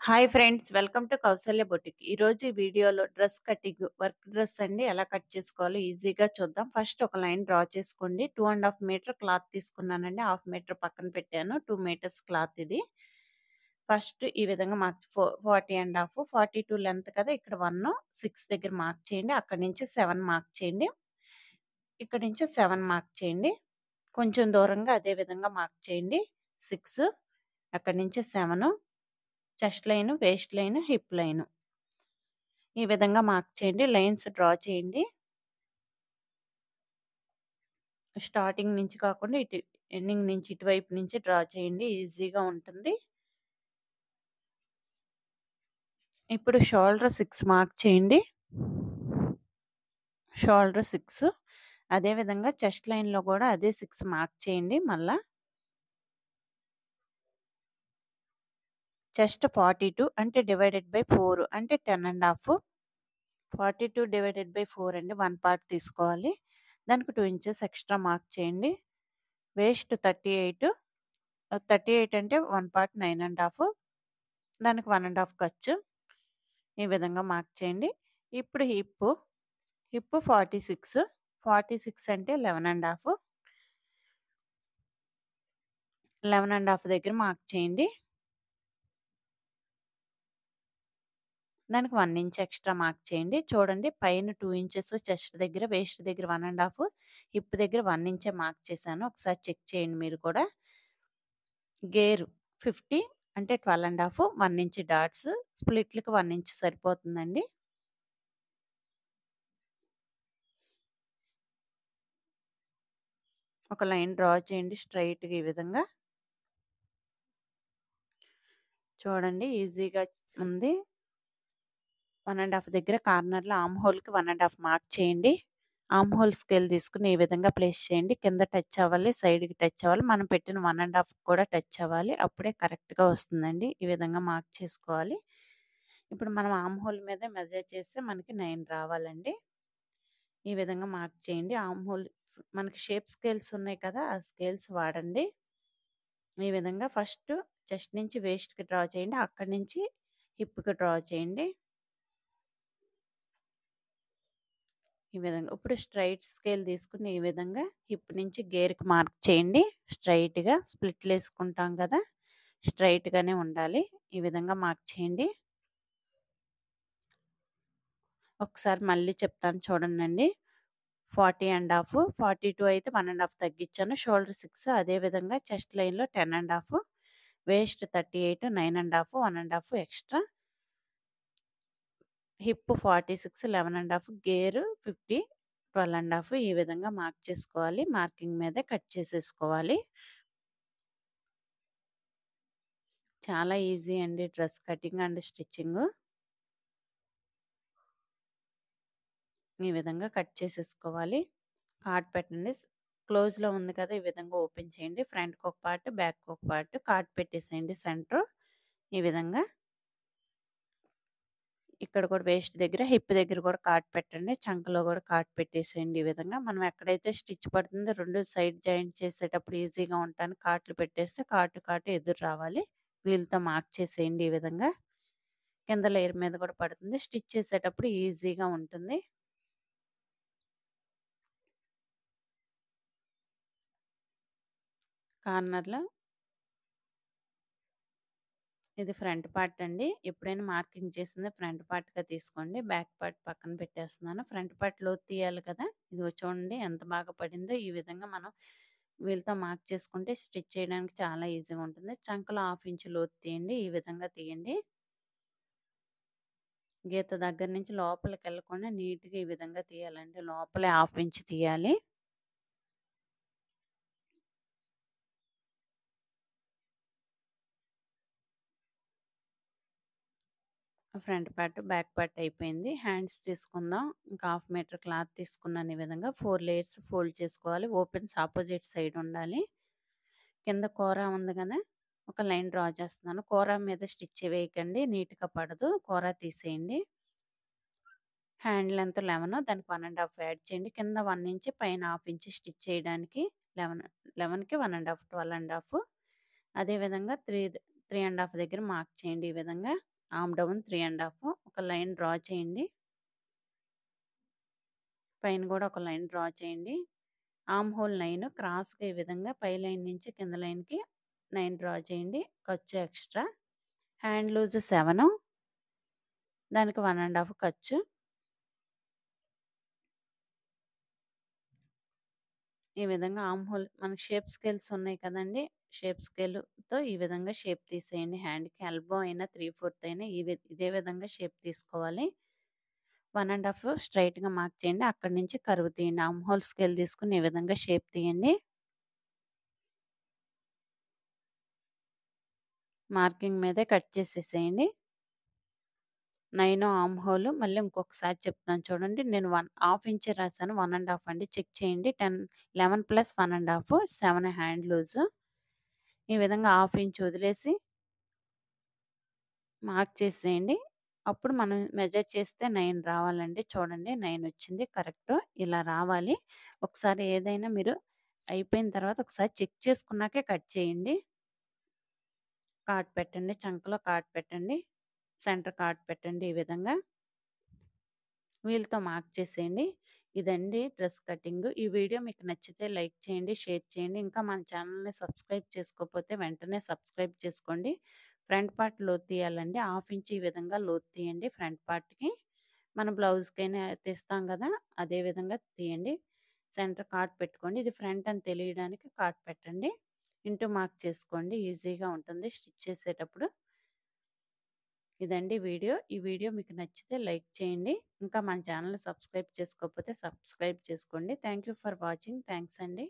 Hi friends, welcome to Kausalya boutique. ఈరోజు ఈ వీడియోలో డ్రెస్ కటింగ్, వర్క్ డ్రెస్ అండి ఎలా కట్ చేసుకోవాలో ఈజీగా చూద్దాం. ఫస్ట్ ఒక లైన్ డ్రా చేసుకోండి. 2.5 మీటర్ క్లాత్ తీసుకున్నానండి. హాఫ్ మీటర్ పక్కన పెట్టాను. 2 మీటర్స్ క్లాత్ ఇది. ఫస్ట్ ఈ విధంగా మార్క్ 40.5, 42 లెంత్ కదా, ఇక్కడ 1 6 దగ్గర మార్క్ చేయండి. అక్కడి నుంచి 7 మార్క్ చేయండి. ఇక్కడ నుంచి 7 మార్క్ చేయండి. కొంచెం దూరంగా అదే విధంగా మార్క్ చేయండి. 6, అక్కడి నుంచి 7, chest line, waist line, hip line ఈ విధంగా మార్క్ చేయండి. లైన్స్ డ్రా చేయండి. స్టార్టింగ్ నుంచి కాకుండా ఇటు ఎండింగ్ నుంచి ఇటువైపు నుంచి డ్రా చేయండి. ఈజీగా ఉంటుంది. ఇప్పుడు షోల్డర్ 6 మార్క్ చేయండి. షోల్డర్ 6, అదే విధంగా చెస్ట్ లైన్లో కూడా అదే 6 మార్క్ చేయండి. మళ్ళా చెస్ట్ 42 అంటే డివైడెడ్ బై 4 అంటే 10.5. 42 డివైడెడ్ బై 4 అండి, 1 పార్ట్ తీసుకోవాలి. దానికి 2 ఇంచెస్ ఎక్స్ట్రా మార్క్ చేయండి. వేస్ట్ 38, 38 అంటే 1 పార్ట్ 9.5, దానికి 1.5 ఖర్చు. ఈ విధంగా మార్క్ చేయండి. ఇప్పుడు హిప్ 46, 46 అంటే 11.5, 11.5 దగ్గర మార్క్ చేయండి. దానికి 1 ఇంచ్ ఎక్స్ట్రా మార్క్ చేయండి. చూడండి, పైన 2 ఇంచెస్ చెస్ట్ దగ్గర, వేస్ట్ దగ్గర 1.5, హిప్ దగ్గర 1 ఇంచే మార్క్ చేశాను. ఒకసారి చెక్ చేయండి మీరు కూడా. గేరు 50 అంటే 12.5, 1 ఇంచ్ డాట్స్. స్ప్లిట్లకి 1 ఇంచ్ సరిపోతుందండి. ఒక లైన్ డ్రా చేయండి స్ట్రైట్‌గా ఈ విధంగా. చూడండి, ఈజీగా ఉంది. 1.5 దగ్గర కార్నర్‌లో ఆర్మ్ హోల్‌కి 1.5 మార్క్ చేయండి. ఆర్మ్ హోల్ స్కేల్ తీసుకొని ఈ విధంగా ప్లేస్ చేయండి. కింద టచ్ అవ్వాలి, సైడ్‌కి టచ్ అవ్వాలి. మనం పెట్టిన 1.5 కూడా టచ్ అవ్వాలి. అప్పుడే కరెక్ట్‌గా వస్తుందండి. ఈ విధంగా మార్క్ చేసుకోవాలి. ఇప్పుడు మనం ఆర్మ్ హోల్ మీద మెజర్ చేస్తే మనకి 9 రావాలండి. ఈ విధంగా మార్క్ చేయండి. ఆర్మ్ హోల్ మనకి షేప్ స్కేల్స్ ఉన్నాయి కదా, ఆ స్కేల్స్ వాడండి. ఈ విధంగా ఫస్ట్ చెస్ట్ నుంచి వేస్ట్‌కి డ్రా చేయండి. అక్కడి నుంచి హిప్‌కి డ్రా చేయండి. ఈ విధంగా. ఇప్పుడు స్ట్రైట్ స్కేల్ తీసుకొని ఈ విధంగా హిప్ నుంచి గేర్‌కి మార్క్ చేయండి. స్ట్రైట్‌గా స్ప్లిట్‌లేసుకుంటాం కదా, స్ట్రైట్‌గానే ఉండాలి. ఈ విధంగా మార్క్ చేయండి. ఒకసారి మళ్ళీ చెప్తాను చూడండండి. 40.5, 42 అయితే 1.5 తగ్గించాను. షోల్డర్ 6, అదేవిధంగా చెస్ట్ లైన్‌లో 10.5, వేస్ట్ 38, 9.5, 1.5 ఎక్స్ట్రా, హిప్ 46, 11.5, గేరు 50, 12.5 ఈ విధంగా మార్క్ చేసుకోవాలి. మార్కింగ్ మీద కట్ చేసేసుకోవాలి. చాలా ఈజీ అండి డ్రెస్ కటింగ్ అండ్ స్టిచ్చింగు. ఈ విధంగా కట్ చేసేసుకోవాలి. కార్డ్ పెట్టండి. క్లోజ్‌లో ఉంది కదా, ఈ విధంగా ఓపెన్ చేయండి. ఫ్రంట్‌కి ఒక పార్ట్, బ్యాక్‌కి ఒక పార్ట్ కార్డ్ పెట్టేసేయండి సెంటర్. ఈ విధంగా. ఇక్కడ కూడా వేస్ట్ దగ్గర, హిప్ దగ్గర కూడా కార్డ్ పెట్టండి. చంకలో కూడా కార్డ్ పెట్టేసేయండి. ఈ విధంగా మనం ఎక్కడైతే స్టిచ్ పడుతుందో 2 సైడ్ జాయింట్ చేసేటప్పుడు ఈజీగా ఉండటానికి కార్డ్‌లు పెట్టేస్తే కార్డ్ ఎదురు రావాలి. వీల్‌తో మార్క్ చేసేయండి ఈ విధంగా. కింద లేయర్ మీద కూడా పడుతుంది. స్టిచ్ చేసేటప్పుడు ఈజీగా ఉంటుంది. కార్నర్‌లో ఇది ఫ్రంట్ పార్ట్ అండి. ఎప్పుడైనా మార్కింగ్ చేసింది ఫ్రంట్ పార్ట్‌గా తీసుకోండి. బ్యాక్ పార్ట్ పక్కన పెట్టేస్తున్నాను. ఫ్రంట్ పార్ట్ లోతు తీయాలి కదా, ఇదిగో చూడండి ఎంత బాగా పడిందో. ఈ విధంగా మనం వీళ్ళతో మార్క్ చేసుకుంటే స్టిచ్ చేయడానికి చాలా ఈజీగా ఉంటుంది. చంకలో 1/2 ఇంచ్ లోతు తీయండి. ఈ విధంగా తీయండి. గీత దగ్గర నుంచి లోపలికి వెళ్ళకుండా నీట్‌గా ఈ విధంగా తీయాలండి. లోపలే 1/2 ఇంచ్ తీయాలి. ఫ్రంట్ పార్ట్, బ్యాక్ పార్ట్ అయిపోయింది. హ్యాండ్స్ తీసుకుందాం. ఇంకా 1/2 మీటర్ క్లాత్ తీసుకున్నాను. ఈ విధంగా 4 లేయర్స్ ఫోల్డ్ చేసుకోవాలి. ఓపెన్స్ ఆపోజిట్ సైడ్ ఉండాలి. కింద కూర ఉంది కదా, ఒక లైన్ డ్రా చేస్తున్నాను. కూర మీద స్టిచ్ వేయకండి, నీట్‌గా పడదు. కూర తీసేయండి. హ్యాండ్ లెంత్ 11, దానికి 1.5 యాడ్ చేయండి. కింద 1 ఇంచ్, పైన 1/2 ఇంచ్ స్టిచ్ చేయడానికి 11కి 1.5, 12.5. అదేవిధంగా 3.5 దగ్గర మార్క్ చేయండి ఈ విధంగా. ఆర్మ్ డౌన్ 3 ½ ఒక లైన్ డ్రా చేయండి. పైన కూడా ఒక లైన్ డ్రా చేయండి. ఆర్మ్ హోల్ 9 క్రాస్‌గా ఈ విధంగా పై లైన్ నుంచి కింద లైన్‌కి 9 డ్రా చేయండి. ఖర్చు ఎక్స్‌ట్రా. హ్యాండ్ లూజ్ 7 దానికి 1 ½ ఖర్చు. ఈ విధంగా ఆర్మ్ హోల్ మనకి షేప్ స్కేల్స్ ఉన్నాయి కదండీ! షేప్ స్కేల్‌తో ఈ విధంగా షేప్ తీసేయండి హ్యాండ్‌కి. ఎల్బో అయినా 3/4 అయినా ఇదే విధంగా షేప్ తీసుకోవాలి. 1 ½ స్ట్రెయిట్‌గా మార్క్ చేయండి. అక్కడి నుంచి కర్వ్ తీయండి. ఆర్మ్ హోల్ స్కేల్ తీసుకొని ఈ విధంగా షేప్ తీయండి. మార్కింగ్ మీదే కట్ చేసేసేయండి. 9 ఆర్మ్ హోల్ మళ్ళీ ఇంకొకసారి చెప్తున్నాను చూడండి. నేను 1/2 ఇంచే రాసాను. 1 ½ అండి. చెక్ చేయండి. 11 + 1 ½ 7 హ్యాండ్ లూజ్. ఈ విధంగా 1/2 ఇంచ్ వదిలేసి మార్క్ చేసేయండి. అప్పుడు మనం మెజర్ చేస్తే 9 రావాలండి. చూడండి 9 వచ్చింది కరెక్ట్. ఇలా రావాలి. ఒకసారి ఏదైనా మీరు అయిపోయిన తర్వాత ఒకసారి చెక్ చేసుకున్నాకే కట్ చేయండి. కార్డ్ పెట్టండి. చంకలో కార్డ్ పెట్టండి. సెంటర్ కార్డ్ పెట్టండి ఈ విధంగా. వీళ్ళతో మార్క్ చేసేయండి. ఇదండి డ్రెస్ కటింగ్. ఈ వీడియో మీకు నచ్చితే లైక్ చేయండి, షేర్ చేయండి. ఇంకా మన ఛానల్‌ని సబ్స్క్రైబ్ చేసుకోకపోతే వెంటనే సబ్స్క్రైబ్ చేసుకోండి. ఫ్రంట్ పార్ట్ లోతు తీయాలండి. 1/2 ఇంచ్ ఈ విధంగా లోతు తీయండి ఫ్రంట్ పార్ట్‌కి. మన బ్లౌజ్‌కైనా తీస్తాం కదా! అదే విధంగా తీయండి. సెంటర్ కార్డ్ పెట్టుకోండి. ఇది ఫ్రంట్ అని తెలియడానికి కార్డ్ పెట్టండి. ఇంటూ మార్క్ చేసుకోండి. ఈజీగా ఉంటుంది స్టిచ్ చేసేటప్పుడు. ఇదండి వీడియో. ఈ వీడియో మీకు నచ్చితే లైక్ చేయండి. ఇంకా మన ఛానల్‌ని సబ్స్క్రైబ్ చేసుకోకపోతే సబ్స్క్రైబ్ చేసుకోండి. Thank you for watching. Thanks అండి.